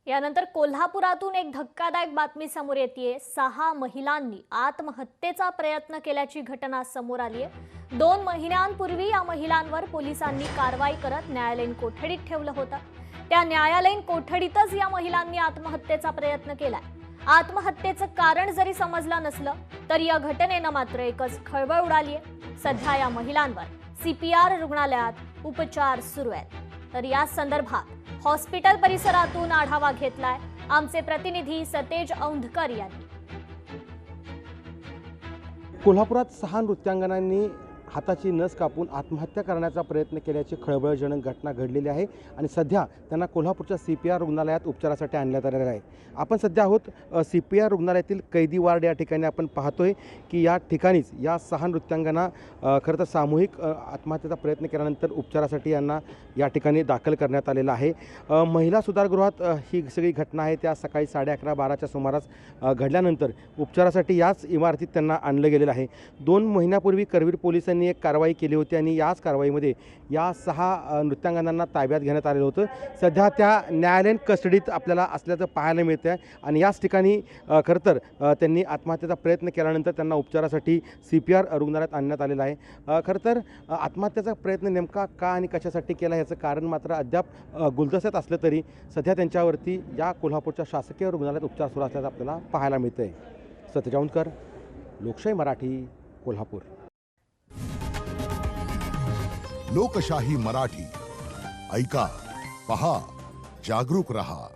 यानंतर कोल्हापुरातून एक धक्कादायक बातमी समोर येतेय। 6 महिलांनी आत्महत्येचा प्रयत्न केल्याची घटना समोर आली आहे। 2 महिन्यांपूर्वी या महिलांवर पोलिसांनी कारवाई करत न्यायालयीन कोठडीत ठेवलं होतं। त्या न्यायालयीन कोठडीतच या महिलांनी आत्महत्येचा प्रयत्न केलाय। आत्महत्येचं कारण जरी समजलं नसलं तर या घटनेनं मात्र एकच खळबळ उडाली आहे। सध्या या महिलांवर CPR रुग्णालयात उपचार सुरू आहेत। तर या संदर्भात हॉस्पिटल परिसरातून आढावा घेतलाय आमचे प्रतिनिधी सतेज औंधकर यांनी। कोल्हापुरात 6 नृत्यांगनांनी हाताची नस कापून आत्महत्या करण्याचा प्रयत्न केल्याची खळबळजनक घटना घडलेली आहे आणि सध्या त्यांना कोल्हापूरच्या CPR रुग्णालयात उपचारासाठी आणण्यात आलेलं आहे। आपण सध्या आहोत CPR रुग्णालयातील कैदी वार्ड या ठिकाणी। आपण पाहतोय की या ठिकाणीच या 6 नृत्यांगना खरं तर सामूहिक आत्महत्येचा प्रयत्न केल्यानंतर उपचारासाठी यांना या ठिकाणी दाखल करण्यात आलेलं आहे। महिला सुधारगृहात ही सगळी घटना आहे त्या सकाळी 11:30-12च्या सुमारास घडल्यानंतर उपचारासाठी याच इमारतीत त्यांना आणलं गेलेलं आहे। 2 महिन्यापूर्वी करवीर पोलिसांनी एक कारवाई केली होती आणि याच कारवाईमध्ये या 6 नृत्यांगनांना ताब्यात घेण्यात आलेलं होतं। सध्या त्या न्यायालयीन कस्टडीत आपल्याला असल्याचं पाहायला मिळतं आहे आणि याच ठिकाणी खरं तर त्यांनी आत्महत्येचा प्रयत्न केल्यानंतर त्यांना उपचारासाठी CPR रुग्णालयात आणण्यात आलेलं आहे। खरं तर आत्महत्येचा प्रयत्न नेमका का आणि कशासाठी केला याचं कारण मात्र अद्याप गुलदस्त्यात असलं तरी सध्या त्यांच्यावरती या कोल्हापूरच्या शासकीय रुग्णालयात उपचार सुरू असल्याचं आपल्याला पाहायला मिळतं आहे। सतेज औंधकर, लोकशाही मराठी, कोल्हापूर। लोकशाही मराठी ऐका, पहा, जागरूक रहा।